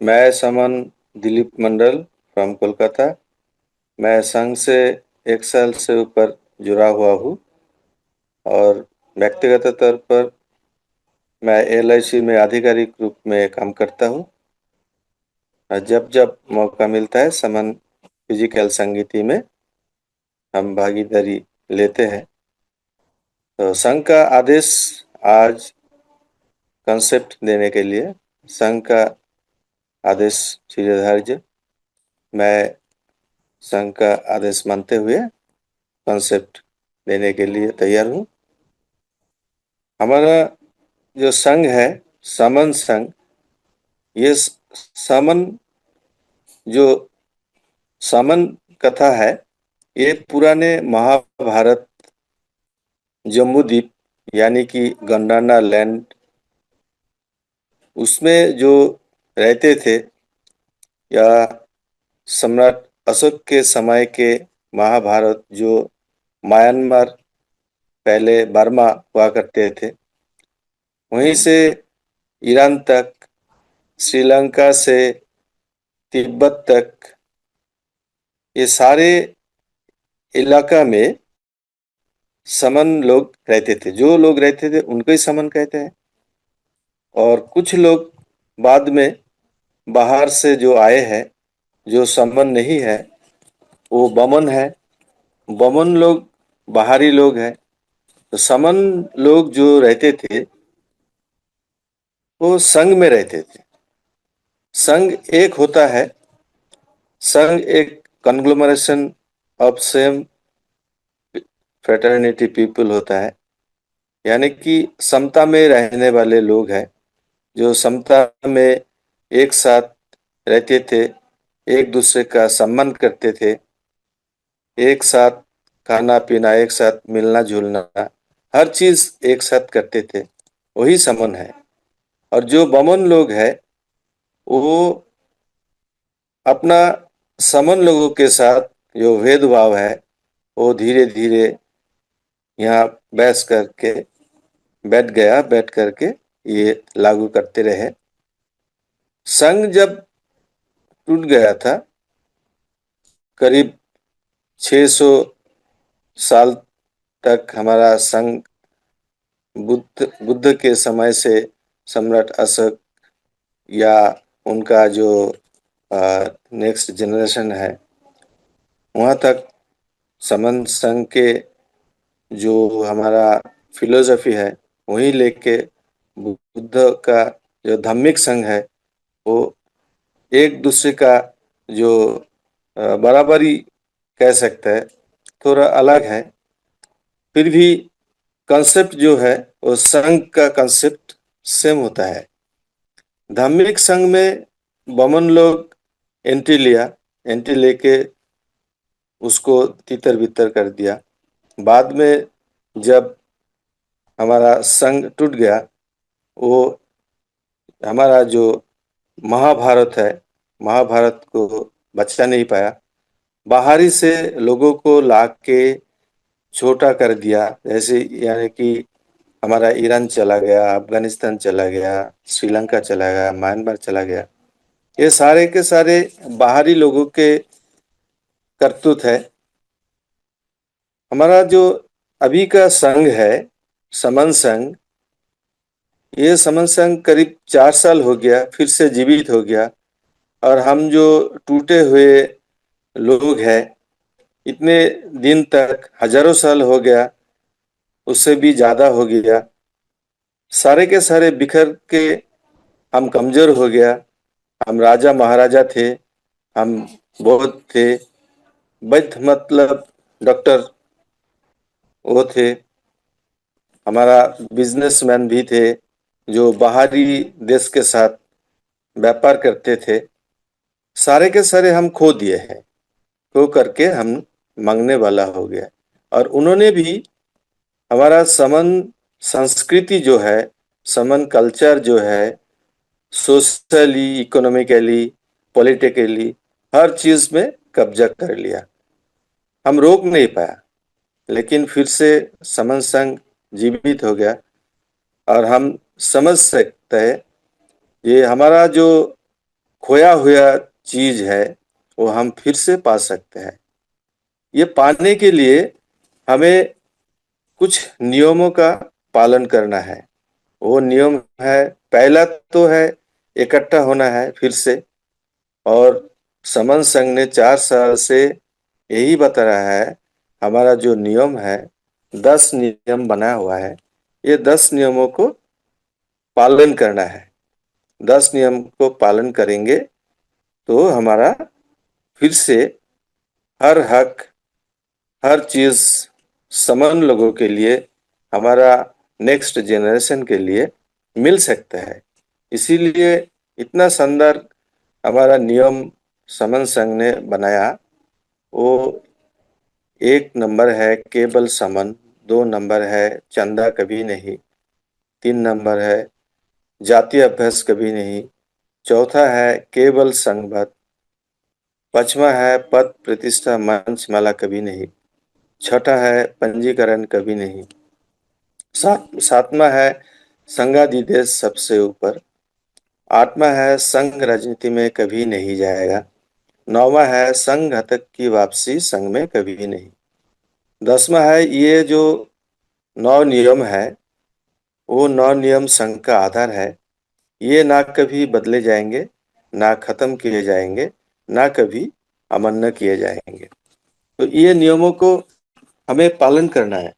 मैं समन दिलीप मंडल फ्रॉम कोलकाता। मैं संघ से 1 साल से ऊपर जुड़ा हुआ हूँ और व्यक्तिगत तौर पर मैं एलआईसी में आधिकारिक रूप में काम करता हूँ। और जब जब मौका मिलता है समन फिजिकल संगीति में हम भागीदारी लेते हैं। तो संघ का आदेश आज कंसेप्ट देने के लिए संघ का आदेश शिरोधार्य मैं संघ का आदेश मानते हुए कॉन्सेप्ट देने के लिए तैयार हूँ। हमारा जो संघ है समन संघ, ये समन जो समन कथा है ये पुराने महाभारत जम्बूद्वीप यानी कि गंडाना लैंड उसमें जो रहते थे या सम्राट अशोक के समय के महाभारत जो म्यांमार पहले बर्मा हुआ करते थे वहीं से ईरान तक, श्रीलंका से तिब्बत तक ये सारे इलाका में समन लोग रहते थे। जो लोग रहते थे उनको ही समन कहते हैं। और कुछ लोग बाद में बाहर से जो आए हैं जो समन नहीं है वो बमन है। बमन लोग बाहरी लोग हैं। तो समन लोग जो रहते थे वो संघ में रहते थे। संघ एक होता है, संघ एक कन्ग्लोमरेशन ऑफ सेम फ्रेटर्निटी पीपल होता है, यानी कि समता में रहने वाले लोग हैं जो समता में एक साथ रहते थे, एक दूसरे का सम्मान करते थे, एक साथ खाना पीना, एक साथ मिलना जुलना, हर चीज एक साथ करते थे, वही समन है। और जो बमन लोग हैं वो अपना समन लोगों के साथ जो भेदभाव है वो धीरे धीरे यहाँ बैठ करके ये लागू करते रहे। संघ जब टूट गया था करीब 600 साल तक हमारा संघ बुद्ध के समय से सम्राट अशोक या उनका जो नेक्स्ट जनरेशन है वहाँ तक समन संघ के जो हमारा फिलोसफी है वही लेके बुद्ध का जो धार्मिक संघ है वो एक दूसरे का जो बराबरी कह सकते हैं, थोड़ा अलग है। फिर भी कंसेप्ट जो है वो संघ का कंसेप्ट सेम होता है। धार्मिक संघ में बमन लोग एंट्री लेके उसको तितर बितर कर दिया। बाद में जब हमारा संघ टूट गया वो हमारा जो महाभारत है महाभारत को बचा नहीं पाया। बाहरी से लोगों को ला के छोटा कर दिया, जैसे यानी कि हमारा ईरान चला गया, अफगानिस्तान चला गया, श्रीलंका चला गया, म्यांमार चला गया। ये सारे के सारे बाहरी लोगों के करतूत है। हमारा जो अभी का संघ है समन संघ, ये समन संघ करीब 4 साल हो गया फिर से जीवित हो गया। और हम जो टूटे हुए लोग हैं इतने दिन तक हजारों साल हो गया, उससे भी ज्यादा हो गया, सारे के सारे बिखर के हम कमजोर हो गया। हम राजा महाराजा थे, हम बहुत थे, वैद्य मतलब डॉक्टर वो थे, हमारा बिजनेसमैन भी थे जो बाहरी देश के साथ व्यापार करते थे। सारे के सारे हम खो दिए हैं, खो करके हम मांगने वाला हो गया। और उन्होंने भी हमारा समन संस्कृति जो है, समन कल्चर जो है, सोशली, इकोनॉमिकली, पॉलिटिकली हर चीज में कब्जा कर लिया। हम रोक नहीं पाया, लेकिन फिर से समन संघ जीवित हो गया। और हम समझ सकते हैं ये हमारा जो खोया हुआ चीज है वो हम फिर से पा सकते हैं। ये पाने के लिए हमें कुछ नियमों का पालन करना है। वो नियम है, पहला तो है इकट्ठा होना है फिर से। और समन संघ ने 4 साल से यही बता रहा है, हमारा जो नियम है 10 नियम बना हुआ है, ये 10 नियमों को पालन करना है। 10 नियम को पालन करेंगे तो हमारा फिर से हर हक, हर चीज समान लोगों के लिए, हमारा नेक्स्ट जनरेशन के लिए मिल सकता है। इसीलिए इतना शानदार हमारा नियम समन संघ ने बनाया। वो एक नंबर है केवल समन, 2 नंबर है चंदा कभी नहीं, 3 नंबर है जातीय अभ्यास कभी नहीं, चौथा है केवल संगबद्ध, पांचवा है पद प्रतिष्ठा मंचमाला कभी नहीं, छठा है पंजीकरण कभी नहीं, सातवां है संघाधिदेश सबसे ऊपर, आठवां है संघ राजनीति में कभी नहीं जाएगा, नौवां है संघ घातक की वापसी संघ में कभी नहीं, 10वां है ये जो 9 नियम है वो 9 नियम संघ का आधार है। ये ना कभी बदले जाएंगे, ना खत्म किए जाएंगे, ना कभी अमान्य किए जाएंगे। तो ये नियमों को हमें पालन करना है।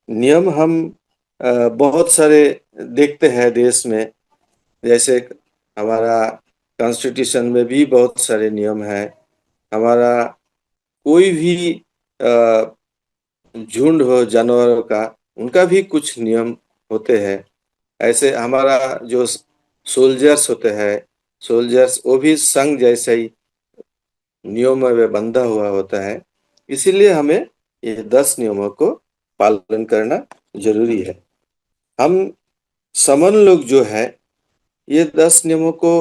नियम हम बहुत सारे देखते हैं देश में, जैसे हमारा कॉन्स्टिट्यूशन में भी बहुत सारे नियम हैं। हमारा कोई भी झुंड हो जानवरों का, उनका भी कुछ नियम होते हैं। ऐसे हमारा जो सोल्जर्स होते हैं, सोल्जर्स वो भी संघ जैसे ही नियमों में बंधा हुआ होता है। इसीलिए हमें ये 10 नियमों को पालन करना जरूरी है। हम समन लोग जो है ये 10 नियमों को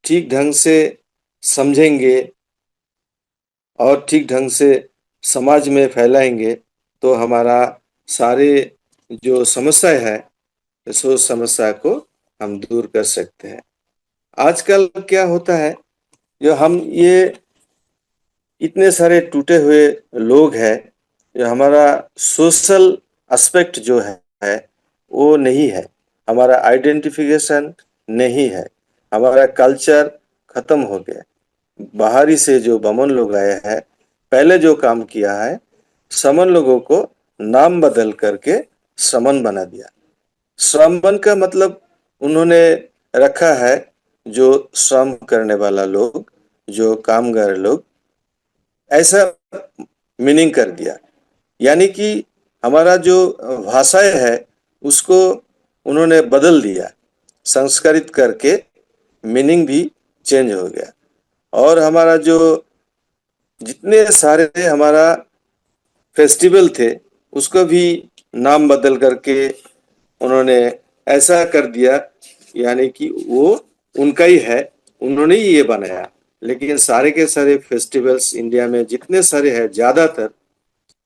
ठीक ढंग से समझेंगे और ठीक ढंग से समाज में फैलाएंगे तो हमारा सारे जो समस्या है इस समस्या को हम दूर कर सकते हैं। आजकल क्या होता है, जो हम ये इतने सारे टूटे हुए लोग हैं, जो हमारा सोशल एस्पेक्ट जो है वो नहीं है, हमारा आइडेंटिफिकेशन नहीं है, हमारा कल्चर खत्म हो गया। बाहरी से जो बमन लोग आए हैं, पहले जो काम किया है, समन लोगों को नाम बदल करके समन बना दिया। श्रमण का मतलब उन्होंने रखा है जो श्रम करने वाला लोग, जो कामगार लोग, ऐसा मीनिंग कर दिया। यानी कि हमारा जो भाषाएं है उसको उन्होंने बदल दिया, संस्कृत करके मीनिंग भी चेंज हो गया। और हमारा जो जितने सारे हमारा फेस्टिवल थे उसको भी नाम बदल करके उन्होंने ऐसा कर दिया, यानी कि वो उनका ही है, उन्होंने ही ये बनाया। लेकिन सारे के सारे फेस्टिवल्स इंडिया में जितने सारे हैं ज्यादातर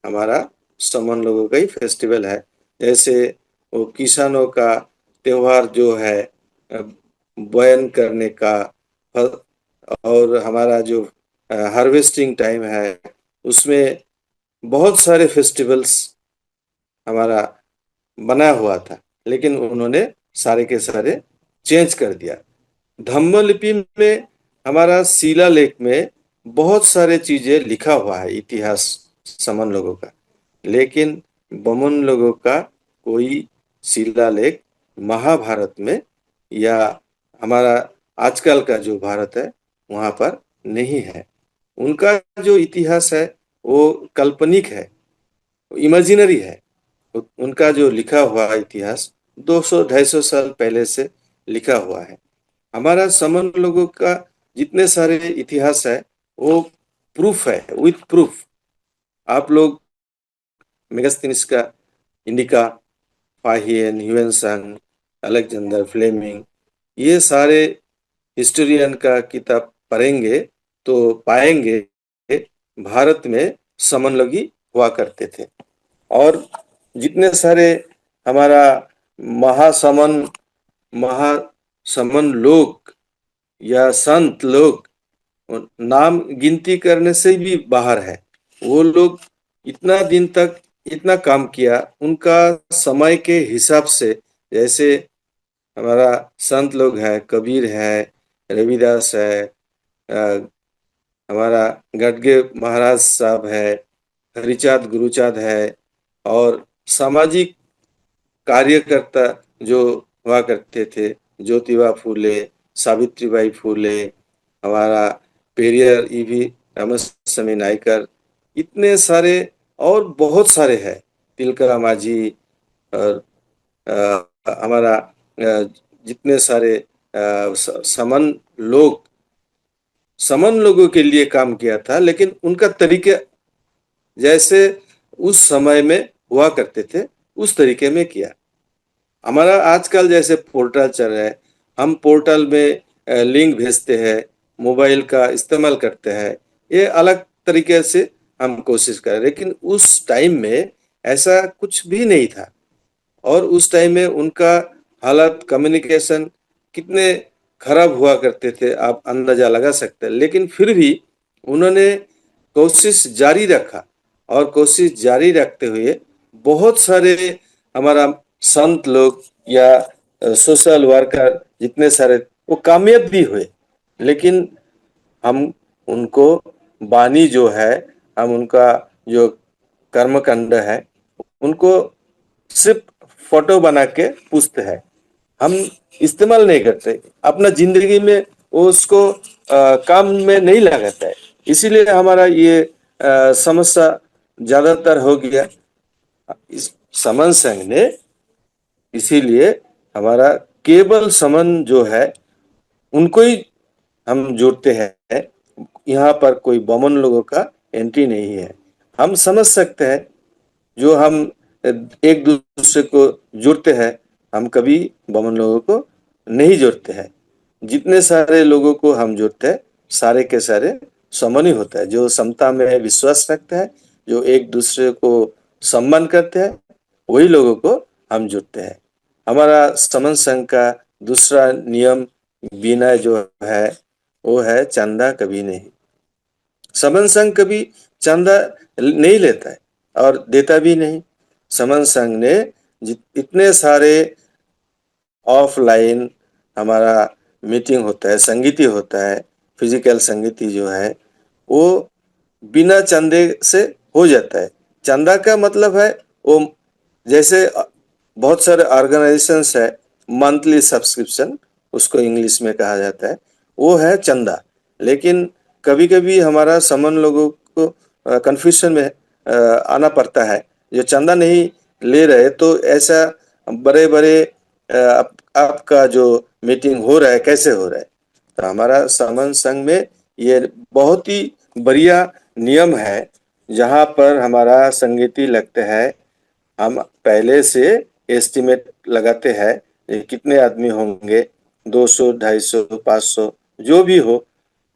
हमारा समन लोगों का ही फेस्टिवल है। जैसे वो किसानों का त्योहार जो है बयान करने का, और हमारा जो हार्वेस्टिंग टाइम है उसमें बहुत सारे फेस्टिवल्स हमारा बना हुआ था, लेकिन उन्होंने सारे के सारे चेंज कर दिया। धम्म लिपि में हमारा शिलालेख में बहुत सारे चीजें लिखा हुआ है, इतिहास समन लोगों का, लेकिन बमन लोगों का कोई शिलालेख महाभारत में या हमारा आजकल का जो भारत है वहां पर नहीं है। उनका जो इतिहास है वो काल्पनिक है, इमेजिनरी है। उनका जो लिखा हुआ इतिहास 200-250 साल पहले से लिखा हुआ है। हमारा समन लोगों का जितने सारे इतिहास है वो प्रूफ है, विथ प्रूफ। आप लोग मेगास्थनीज का इंडिका, फाहियन, ह्यूएनसांग, अलेक्जेंडर फ्लेमिंग, ये सारे हिस्टोरियन का किताब पढ़ेंगे तो पाएंगे भारत में समन लोग ही हुआ करते थे। और जितने सारे हमारा महासमन महासमन लोग या संत लोग नाम गिनती करने से भी बाहर है। वो लोग इतना दिन तक इतना काम किया, उनका समय के हिसाब से। जैसे हमारा संत लोग है, कबीर है, रविदास है, हमारा गडगे महाराज साहब है, हरिचाँद गुरुचाँद है, और सामाजिक कार्यकर्ता जो हुआ करते थे, ज्योतिबा फूले, सावित्रीबाई फूले, हमारा पेरियर ईवी रामस्वामी नायकर, इतने सारे और बहुत सारे हैं, तिलकरा माझी, और हमारा जितने सारे समन लोग, समन लोगों के लिए काम किया था, लेकिन उनका तरीके जैसे उस समय में हुआ करते थे उस तरीके में किया। हमारा आजकल जैसे पोर्टल चल रहा है, हम पोर्टल में लिंक भेजते हैं, मोबाइल का इस्तेमाल करते हैं, ये अलग तरीके से हम कोशिश करें, लेकिन उस टाइम में ऐसा कुछ भी नहीं था। और उस टाइम में उनका हालत, कम्युनिकेशन कितने खराब हुआ करते थे, आप अंदाजा लगा सकते हैं। लेकिन फिर भी उन्होंने कोशिश जारी रखा, और कोशिश जारी रखते हुए बहुत सारे हमारा संत लोग या सोशल वर्कर जितने सारे, वो कामयाब भी हुए। लेकिन हम उनको बानी जो है, हम उनका जो कर्मकांड है, उनको सिर्फ फोटो बना के पूछते हैं, हम इस्तेमाल नहीं करते अपना जिंदगी में, वो उसको काम में नहीं लगाता है। इसीलिए हमारा ये समस्या ज्यादातर हो गया। इस समन संघ ने, इसीलिए हमारा केवल समन जो है उनको ही हम जोड़ते हैं। यहाँ पर कोई बमन लोगों का एंट्री नहीं है। हम समझ सकते हैं, जो हम एक दूसरे को जुड़ते हैं, हम कभी बमन लोगों को नहीं जोड़ते हैं। जितने सारे लोगों को हम जोड़ते हैं, सारे के सारे समन ही होता है। जो समता में विश्वास रखते हैं, जो एक दूसरे को सम्मान करते हैं, वही लोगों को हम जोड़ते हैं। हमारा समन संघ का दूसरा नियम, विनय जो है, वो है चंदा कभी नहीं। समन संघ कभी चंदा नहीं लेता है और देता भी नहीं। समन संघ ने इतने सारे ऑफलाइन हमारा मीटिंग होता है, संगीति होता है, फिजिकल संगीति जो है, वो बिना चंदे से हो जाता है। चंदा का मतलब है वो, जैसे बहुत सारे ऑर्गेनाइजेशंस है, मंथली सब्सक्रिप्शन उसको इंग्लिश में कहा जाता है, वो है चंदा। लेकिन कभी कभी हमारा समन लोगों को कंफ्यूजन में आना पड़ता है, जो चंदा नहीं ले रहे तो ऐसा बड़े बड़े आपका जो मीटिंग हो रहा है कैसे हो रहा है। तो हमारा समन संघ में ये बहुत ही बढ़िया नियम है, जहाँ पर हमारा संगीति लगते हैं, हम पहले से एस्टिमेट लगाते हैं ये कितने आदमी होंगे, 200, 250, 500 जो भी हो,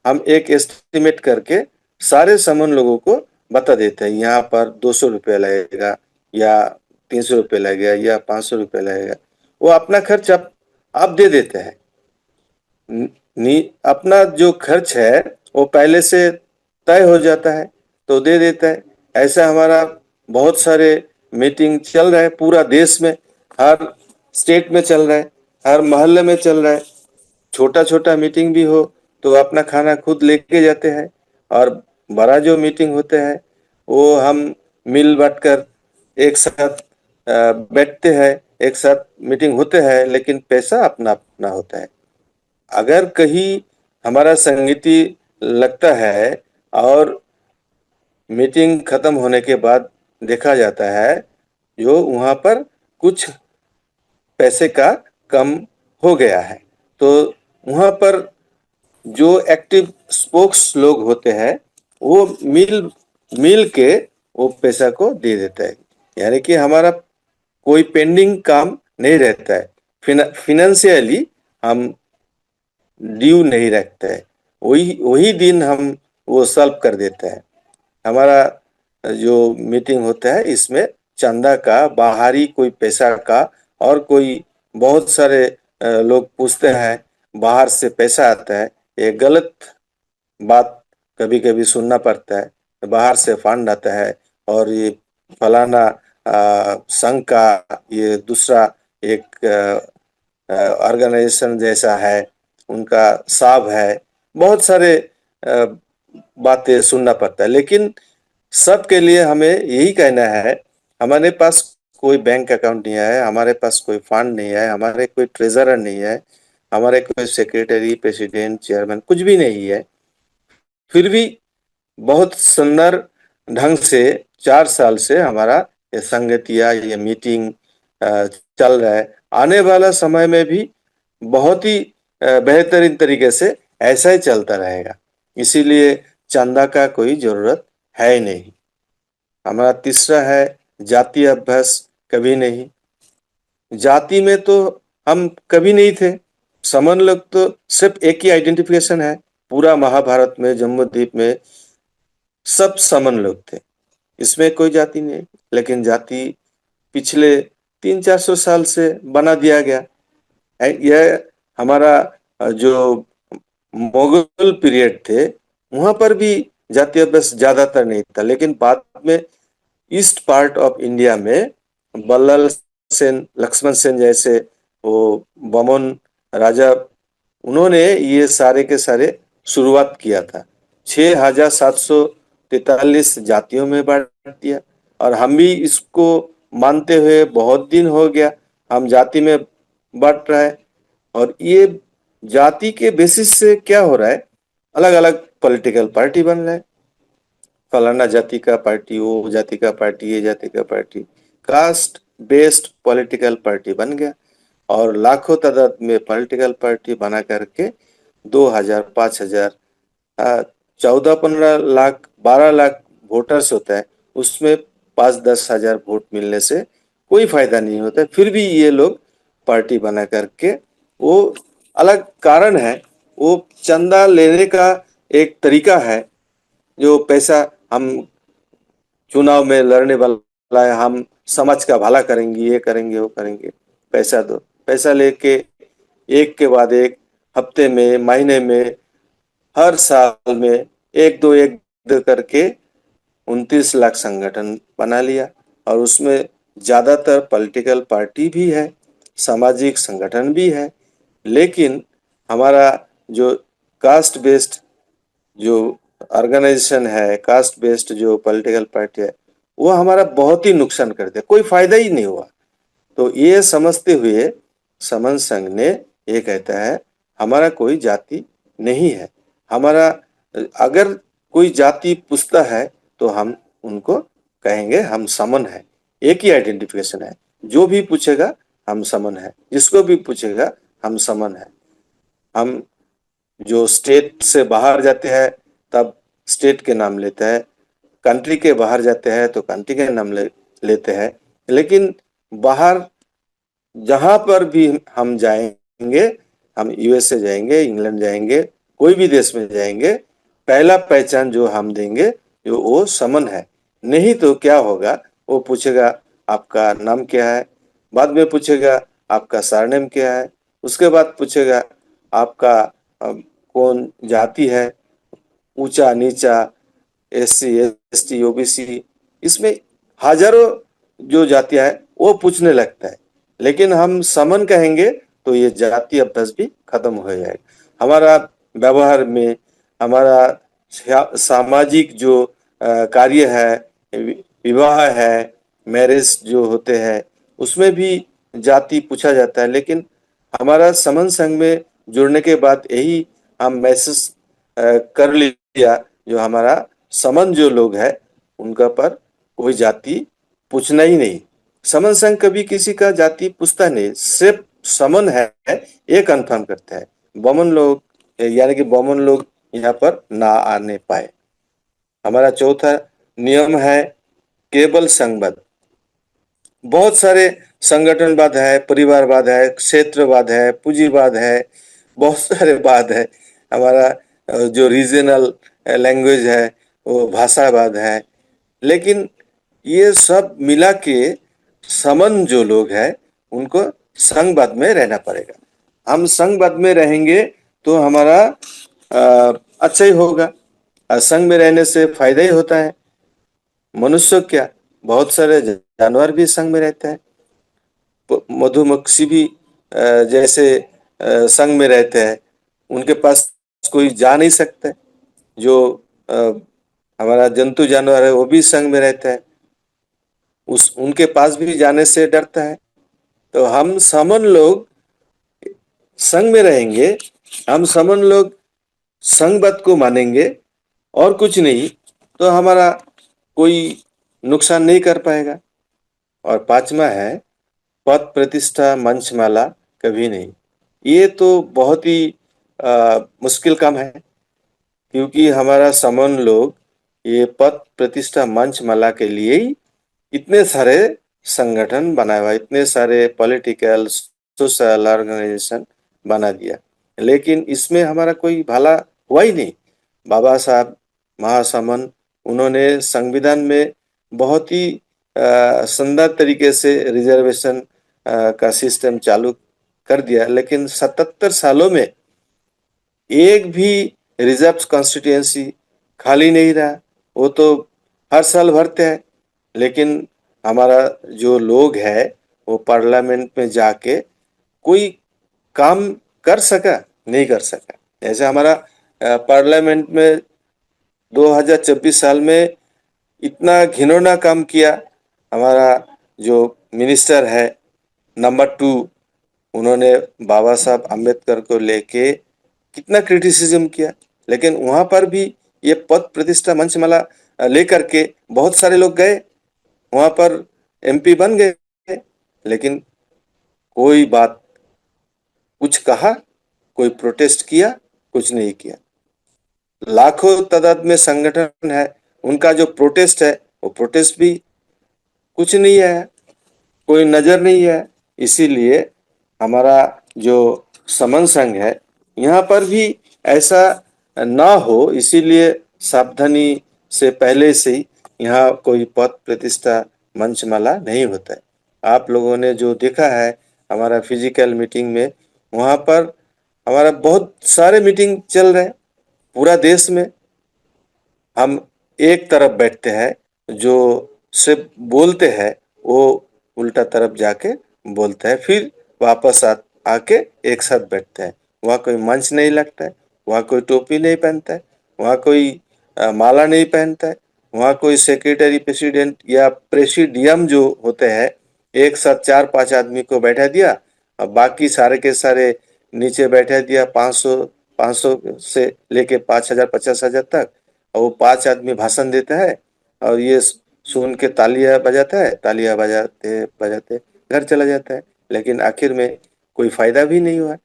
हम एक एस्टिमेट करके सारे समन लोगों को बता देते हैं। यहाँ पर 200 रुपया लगेगा, या 300 रुपये लगेगा, या 500 रुपये लगेगा। वो अपना खर्च आप दे देते हैं। अपना जो खर्च है वो पहले से तय हो जाता है, तो दे देता है। ऐसा हमारा बहुत सारे मीटिंग चल रहा है पूरा देश में, हर स्टेट में चल रहा है, हर मोहल्ले में चल रहा है। छोटा छोटा मीटिंग भी हो तो अपना खाना खुद लेके जाते हैं, और बड़ा जो मीटिंग होते हैं वो हम मिल बांट कर एक साथ बैठते हैं, एक साथ मीटिंग होते हैं, लेकिन पैसा अपना अपना होता है। अगर कहीं हमारा संगीति लगता है और मीटिंग खत्म होने के बाद देखा जाता है जो वहां पर कुछ पैसे का कम हो गया है, तो वहां पर जो एक्टिव स्पोक्स लोग होते हैं वो मिल मिल के वो पैसा को दे देता है। यानी कि हमारा कोई पेंडिंग काम नहीं रहता है। फिनेंशियली हम ड्यू नहीं रखते हैं, वही वही दिन हम वो सॉल्व कर देते हैं। हमारा जो मीटिंग होता है इसमें चंदा का, बाहरी कोई पैसा का, और कोई बहुत सारे लोग पूछते हैं बाहर से पैसा आता है, ये गलत बात कभी कभी सुनना पड़ता है। बाहर से फंड आता है और ये फलाना संघ का ये दूसरा एक ऑर्गेनाइजेशन जैसा है, उनका साब है, बहुत सारे अ, बातें सुनना पड़ता है। लेकिन सबके लिए हमें यही कहना है, हमारे पास कोई बैंक अकाउंट नहीं है, हमारे पास कोई फंड नहीं है, हमारे कोई ट्रेजरर नहीं है, हमारे कोई सेक्रेटरी, प्रेसिडेंट, चेयरमैन कुछ भी नहीं है। फिर भी बहुत सुंदर ढंग से 4 साल से हमारा ये संगतिया, ये मीटिंग चल रहा है। आने वाला समय में भी बहुत ही बेहतरीन तरीके से ऐसा ही चलता रहेगा। इसीलिए चंदा का कोई जरूरत है ही नहीं। हमारा तीसरा है जातीय अभ्यास कभी नहीं। जाति में तो हम कभी नहीं थे। समन लोग तो सिर्फ एक ही आइडेंटिफिकेशन है। पूरा महाभारत में, जम्बूद्वीप में सब समन लोग थे, इसमें कोई जाति नहीं। लेकिन जाति पिछले 300-400 साल से बना दिया गया। यह हमारा जो मुगल पीरियड थे, वहां पर भी जातीय अभ्यास ज्यादातर नहीं था। लेकिन बाद में ईस्ट पार्ट ऑफ इंडिया में बल्लाल सेन, लक्ष्मण सेन जैसे वो बमन राजा, उन्होंने ये सारे के सारे शुरुआत किया था। 6743 जातियों में बांट दिया। और हम भी इसको मानते हुए बहुत दिन हो गया, हम जाति में बांट रहा है। और ये जाति के बेसिस से क्या हो रहा है, अलग अलग पॉलिटिकल पार्टी बन रहा है। फलाना जाति का पार्टी, वो जाति का पार्टी, ये जाति का party, caste based political party बन गया। और लाखों तादाद में पॉलिटिकल पार्टी बना करके 2000, 5000, 14-15 लाख, 12 लाख वोटर्स होता है, उसमें 5-10 हजार वोट मिलने से कोई फायदा नहीं होता। फिर भी ये लोग पार्टी बना करके, वो अलग कारण है, वो चंदा लेने का एक तरीका है। जो पैसा हम चुनाव में लड़ने वाला है, हम समाज का भला करेंगे, ये करेंगे, वो करेंगे, पैसा दो। पैसा लेके एक के बाद एक, हफ्ते में, महीने में, हर साल में एक दो करके 29 लाख संगठन बना लिया। और उसमें ज्यादातर पॉलिटिकल पार्टी भी है, सामाजिक संगठन भी है। लेकिन हमारा जो कास्ट बेस्ड जो ऑर्गेनाइजेशन है, कास्ट बेस्ड जो पॉलिटिकल पार्टी है, वो हमारा बहुत ही नुकसान कर दिया, कोई फायदा ही नहीं हुआ। तो ये समझते हुए समन संघ ने ये कहता है, हमारा कोई जाति नहीं है। हमारा अगर कोई जाति पूछता है तो हम उनको कहेंगे हम समन है, एक ही आइडेंटिफिकेशन है। जो भी पूछेगा हम समन है, जिसको भी पूछेगा हम समन है। हम जो स्टेट से बाहर जाते हैं तब स्टेट के नाम लेते हैं, कंट्री के बाहर जाते हैं तो कंट्री के नाम लेते हैं। लेकिन बाहर जहां पर भी हम जाएंगे, हम यूएसए जाएंगे, इंग्लैंड जाएंगे, कोई भी देश में जाएंगे, पहला पहचान जो हम देंगे जो वो समन है। नहीं तो क्या होगा, वो पूछेगा आपका नाम क्या है, बाद में पूछेगा आपका सरनेम क्या है, उसके बाद पूछेगा आपका कौन जाति है, ऊंचा नीचा, एससी एसटी ओबीसी, इसमें हजारों जो जातियां है वो पूछने लगता है। लेकिन हम समन कहेंगे तो ये जाति अभ्यास भी खत्म हो जाएगा। हमारा व्यवहार में, हमारा सामाजिक जो कार्य है, विवाह है, मैरिज जो होते हैं, उसमें भी जाति पूछा जाता है। लेकिन हमारा समन संघ में जुड़ने के बाद यही हम महसूस कर लिया, जो हमारा समन जो लोग है उनका पर कोई जाति पूछना ही नहीं। समन संघ कभी किसी का जाति पूछता नहीं, सिर्फ समन है ये कंफर्म करता है। बमन लोग, यानी कि बमन लोग यहाँ पर ना आने पाए। हमारा चौथा नियम है केवल संघबद्ध। बहुत सारे संगठनवाद है, परिवारवाद है, क्षेत्रवाद है, पूंजीवाद है, बहुत सारे वाद है। हमारा जो रीजनल लैंग्वेज है, वो भाषावाद है। लेकिन ये सब मिला के समन जो लोग हैं उनको संघवाद में रहना पड़ेगा। हम संघबद्ध में रहेंगे तो हमारा अच्छा ही होगा। संघ में रहने से फायदा ही होता है। मनुष्य क्या, बहुत सारे जानवर भी संघ में रहते हैं। मधुमक्खी भी जैसे संघ में रहते हैं। उनके पास कोई जा नहीं सकता। जो अ, हमारा जंतु जानवर है वो भी संघ में रहता है, उस उनके पास भी जाने से डरता है। तो हम समन लोग संघ में रहेंगे, हम समन लोग संघबद्ध को मानेंगे और कुछ नहीं, तो हमारा कोई नुकसान नहीं कर पाएगा। और पांचवा है पद प्रतिष्ठा मंचमाला कभी नहीं। ये तो बहुत ही मुश्किल काम है, क्योंकि हमारा समन लोग ये पद प्रतिष्ठा मंचमाला के लिए ही इतने सारे संगठन बनाए हुआ, इतने सारे पॉलिटिकल सोशल ऑर्गेनाइजेशन बना दिया, लेकिन इसमें हमारा कोई भला हुआ ही नहीं। बाबा साहब महासमन उन्होंने संविधान में बहुत ही शानदार तरीके से रिजर्वेशन का सिस्टम चालू कर दिया, लेकिन 77 सालों में एक भी रिजर्व कॉन्स्टिट्यूएंसी खाली नहीं रहा। वो तो हर साल भरते हैं, लेकिन हमारा जो लोग है वो पार्लियामेंट में जाके कोई काम कर सका, नहीं कर सका। जैसे हमारा पार्लियामेंट में 2026 साल में इतना घिनौना काम किया। हमारा जो मिनिस्टर है नंबर 2, उन्होंने बाबा साहब अम्बेडकर को लेके कितना क्रिटिसिज्म किया, लेकिन वहां पर भी ये पद प्रतिष्ठा मंचमाला लेकर के बहुत सारे लोग गए, वहां पर एमपी बन गए, लेकिन कोई बात, कुछ कहा, कोई प्रोटेस्ट किया, कुछ नहीं किया। लाखों तादाद में संगठन है, उनका जो प्रोटेस्ट है वो प्रोटेस्ट भी कुछ नहीं है, कोई नजर नहीं है। इसीलिए हमारा जो समन संघ है यहाँ पर भी ऐसा ना हो, इसीलिए सावधानी से पहले से ही यहाँ कोई पद प्रतिष्ठा मंचमाला नहीं होता है। आप लोगों ने जो देखा है हमारा फिजिकल मीटिंग में, वहाँ पर हमारा बहुत सारे मीटिंग चल रहे हैं पूरा देश में। हम एक तरफ बैठते हैं, जो सिर्फ बोलते हैं वो उल्टा तरफ जाके बोलते हैं, फिर वापस आके एक साथ बैठते हैं। वहाँ कोई मंच नहीं लगता है, वहाँ कोई टोपी नहीं पहनता है, वहाँ कोई माला नहीं पहनता है, वहाँ कोई सेक्रेटरी प्रेसिडेंट या प्रेसिडियम जो होते हैं एक साथ 4-5 आदमी को बैठा दिया, और बाकी सारे के सारे नीचे बैठा दिया, 500 से लेके 5,000 50,000 तक। और वो 5 आदमी भाषण देता है और ये सुन के तालियां बजाता है, तालियां बजाते बजाते घर चला जाता है, लेकिन आखिर में कोई फायदा भी नहीं हुआ।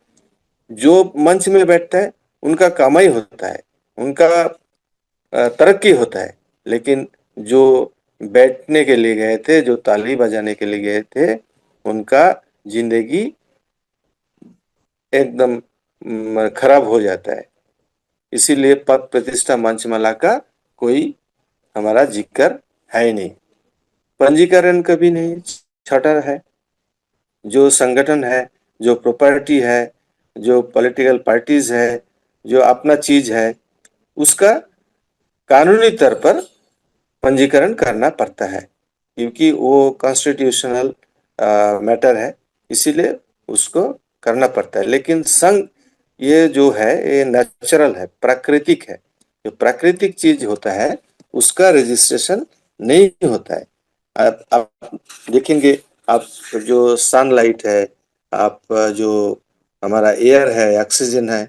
जो मंच में बैठता है उनका कमाई होता है, उनका तरक्की होता है, लेकिन जो बैठने के लिए गए थे, जो ताली बजाने के लिए गए थे, उनका जिंदगी एकदम खराब हो जाता है। इसीलिए पद प्रतिष्ठा मंचमाला का कोई हमारा जिक्र है ही नहीं। पंजीकरण कभी नहीं। छठा है जो संगठन है, जो प्रॉपर्टी है, जो पॉलिटिकल पार्टीज है, जो अपना चीज है, उसका कानूनी तौर पर पंजीकरण करना पड़ता है, क्योंकि वो कॉन्स्टिट्यूशनल मैटर है, इसीलिए उसको करना पड़ता है। लेकिन संघ ये जो है ये नेचुरल है, प्राकृतिक है। जो प्राकृतिक चीज होता है उसका रजिस्ट्रेशन नहीं होता है। आप देखेंगे, आप जो सनलाइट है, आप जो हमारा एयर है, ऑक्सीजन है,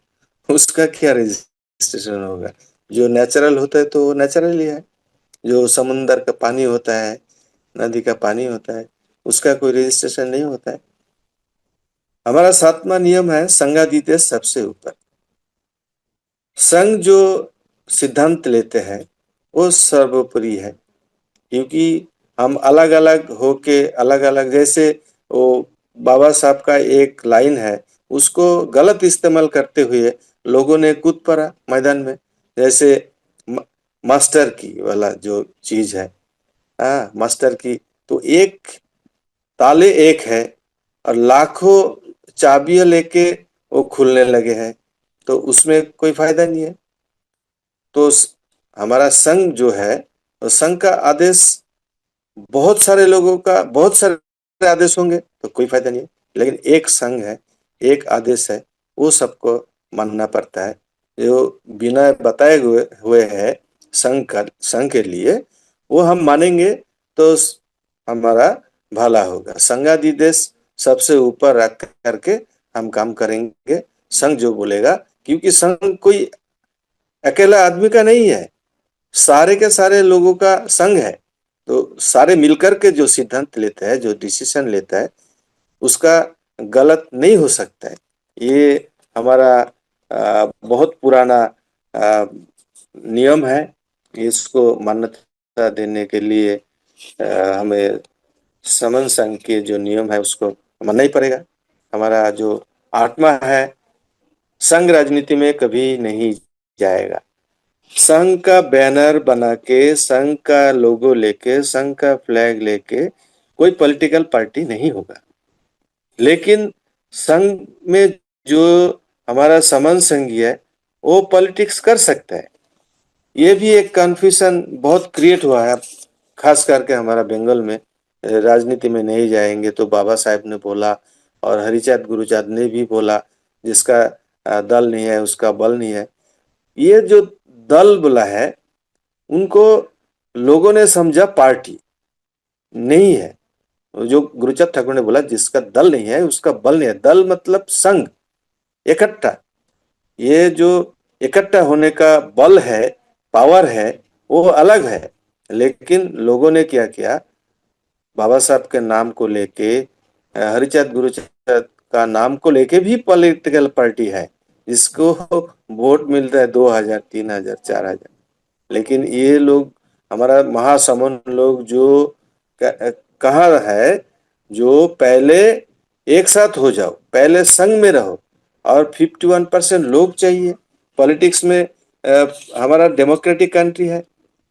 उसका क्या रजिस्ट्रेशन होगा? जो नेचुरल होता है तो नेचुरल ही है। जो समुंदर का पानी होता है, नदी का पानी होता है, उसका कोई रजिस्ट्रेशन नहीं होता है। हमारा 7वां नियम है संघातीत सबसे ऊपर। संघ जो सिद्धांत लेते हैं वो सर्वोपरि है, क्योंकि हम अलग अलग होके अलग अलग, जैसे वो बाबा साहब का एक लाइन है, उसको गलत इस्तेमाल करते हुए लोगों ने कूद पड़ा मैदान में। जैसे मास्टर की वाला जो चीज है, हाँ मास्टर की, तो एक ताले एक है और लाखों चाबियां लेके वो खुलने लगे हैं, तो उसमें कोई फायदा नहीं है। तो हमारा संघ जो है, तो संघ का आदेश बहुत सारे लोगों का, बहुत सारे आदेश होंगे तो कोई फायदा नहीं है। लेकिन एक संघ है, एक आदेश है, वो सबको मानना पड़ता है। जो बिना बताए हुए है संघ के लिए, वो हम मानेंगे तो हमारा भला होगा। संघाधिदेश सबसे ऊपर रख करके हम काम करेंगे, संघ जो बोलेगा। क्योंकि संघ कोई अकेला आदमी का नहीं है, सारे के सारे लोगों का संघ है। तो सारे मिलकर के जो सिद्धांत लेते हैं, जो डिसीजन लेता है, उसका गलत नहीं हो सकता है। ये हमारा बहुत पुराना नियम है। इसको मान्यता देने के लिए हमें समन संघ के जो नियम है उसको मानना ही पड़ेगा। हमारा जो आत्मा है, संघ राजनीति में कभी नहीं जाएगा। संघ का बैनर बना के, संघ का लोगो लेके, संघ का फ्लैग लेके कोई पॉलिटिकल पार्टी नहीं होगा। लेकिन संघ में जो हमारा समन संघी है, वो पॉलिटिक्स कर सकता है। ये भी एक कन्फ्यूजन बहुत क्रिएट हुआ है, खास करके हमारा बंगाल में। राजनीति में नहीं जाएंगे तो बाबा साहेब ने बोला, और हरिचांद गुरुचांद ने भी बोला, जिसका दल नहीं है उसका बल नहीं है। ये जो दल बोला है, उनको लोगों ने समझा पार्टी नहीं है। जो गुरुचांद ठाकुर ने बोला, जिसका दल नहीं है उसका बल नहीं है। दल मतलब संघ, इकट्ठा। ये जो इकट्ठा होने का बल है, पावर है, वो अलग है। लेकिन लोगों ने क्या किया, बाबा साहब के नाम को लेके, हरिचांद गुरुचांद का नाम को लेके भी पॉलिटिकल पार्टी है, जिसको वोट मिलता है 2,000, 3,000, 4,000। लेकिन ये लोग, हमारा महासमुंद लोग जो कहा है, जो पहले एक साथ हो जाओ, पहले संघ में रहो, और 51% लोग चाहिए पॉलिटिक्स में। हमारा डेमोक्रेटिक कंट्री है,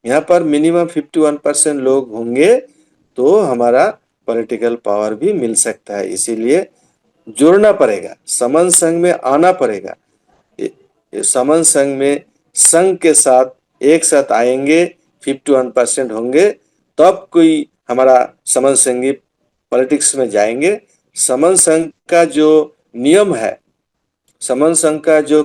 यहाँ पर मिनिमम 51% लोग होंगे तो हमारा पॉलिटिकल पावर भी मिल सकता है। इसीलिए जुड़ना पड़ेगा, समन संघ में आना पड़ेगा। समन संघ में संघ के साथ एक साथ आएंगे, 51% होंगे, तब कोई हमारा समन संघी पॉलिटिक्स में जाएंगे। समन संघ का जो नियम है, समन संघ का जो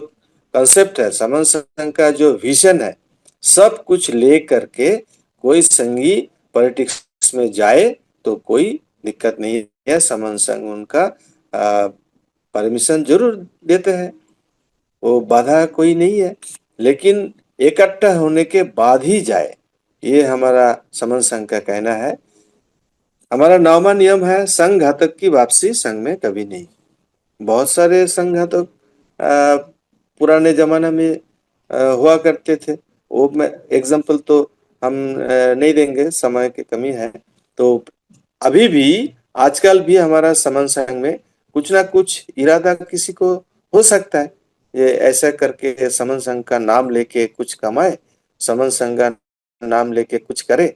कंसेप्ट है, समन संघ का जो विजन है, सब कुछ ले करके कोई संघी पॉलिटिक्स में जाए तो कोई दिक्कत नहीं है। समन संघ उनका परमिशन जरूर देते हैं, वो बाधा कोई नहीं है। लेकिन इकट्ठा होने के बाद ही जाए, ये हमारा समन संघ का कहना है। हमारा 9वां नियम है, संघ घातक की वापसी संघ में कभी नहीं। बहुत सारे संघ घातक पुराने जमाना में हुआ करते थे। वो मैं एग्जाम्पल तो हम नहीं देंगे, समय की कमी है। तो अभी भी, आजकल भी हमारा समन संघ में कुछ ना कुछ इरादा किसी को हो सकता है। ये ऐसा करके समन संघ का नाम लेके कुछ कमाए, समन संघ का नाम लेके कुछ करे,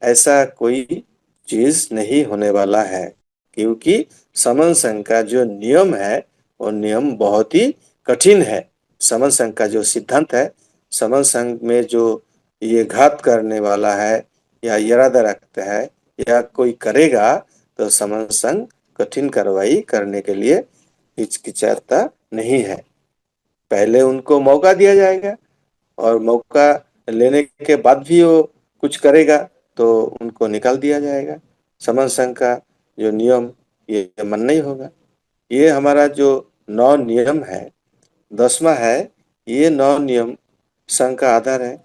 ऐसा कोई चीज नहीं होने वाला है। क्योंकि समन संघ का जो नियम है, वो नियम बहुत ही कठिन है। समन संघ का जो सिद्धांत है, समन संघ में जो ये घात करने वाला है या इरादा रखता है या कोई करेगा, तो समन संघ कठिन कार्रवाई करने के लिए हिचकिचाता नहीं है। पहले उनको मौका दिया जाएगा, और मौका लेने के बाद भी वो कुछ करेगा तो उनको निकाल दिया जाएगा। समन संघ का जो नियम, ये मानना ही होगा। ये हमारा जो 9 नियम है, 10वां है, ये 9 नियम संघ का आधार है।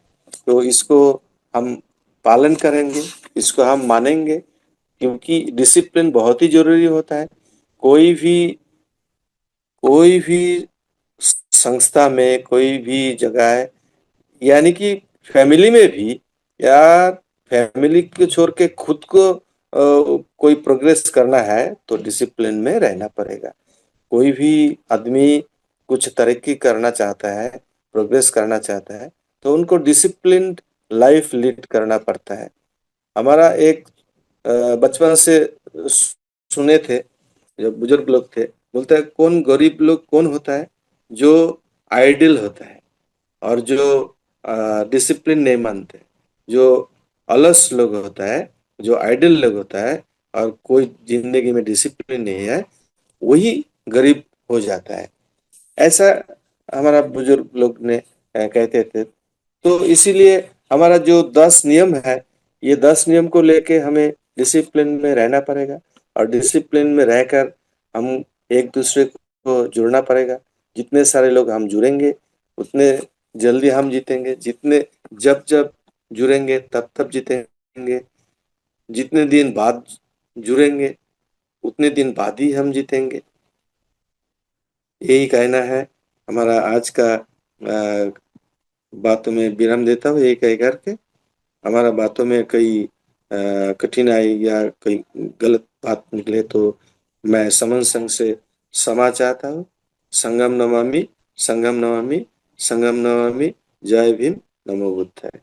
तो इसको हम पालन करेंगे, इसको हम मानेंगे, क्योंकि डिसिप्लिन बहुत ही जरूरी होता है। कोई भी कोई भी संस्था में, कोई भी जगह है, यानी कि फैमिली में भी, या फैमिली को छोड़ के खुद को कोई प्रोग्रेस करना है तो डिसिप्लिन में रहना पड़ेगा। कोई भी आदमी कुछ तरक्की करना चाहता है, प्रोग्रेस करना चाहता है, तो उनको डिसिप्लिन्ड लाइफ लीड करना पड़ता है। हमारा एक बचपन से सुने थे, जो बुजुर्ग लोग थे, बोलता है कौन गरीब लोग कौन होता है, जो आइडियल होता है और जो डिसिप्लिन नहीं मानते, जो अलस लोग होता है, जो आइडियल लोग होता है और कोई जिंदगी में डिसिप्लिन नहीं है, वही गरीब हो जाता है। ऐसा हमारा बुजुर्ग लोग ने कहते थे। तो इसीलिए हमारा जो 10 नियम है, ये 10 नियम को लेके हमें डिसिप्लिन में रहना पड़ेगा, और डिसिप्लिन में रहकर हम एक दूसरे को जुड़ना पड़ेगा। जितने सारे लोग हम जुड़ेंगे, उतने जल्दी हम जीतेंगे। जितने जब जब जुड़ेंगे तब तब जीतेंगे। जितने दिन बाद जुड़ेंगे, उतने दिन बाद ही हम जीतेंगे। यही कहना है हमारा। आज का बातों में विराम देता हूँ यही कह करके। हमारा बातों में कई कठिनाई या कोई गलत बात निकले तो मैं समन संघ से क्षमा चाहता हूँ। संगम नमामि, संगम नमामि, संगम नमामि। जय भीम, नमो बुद्धाय।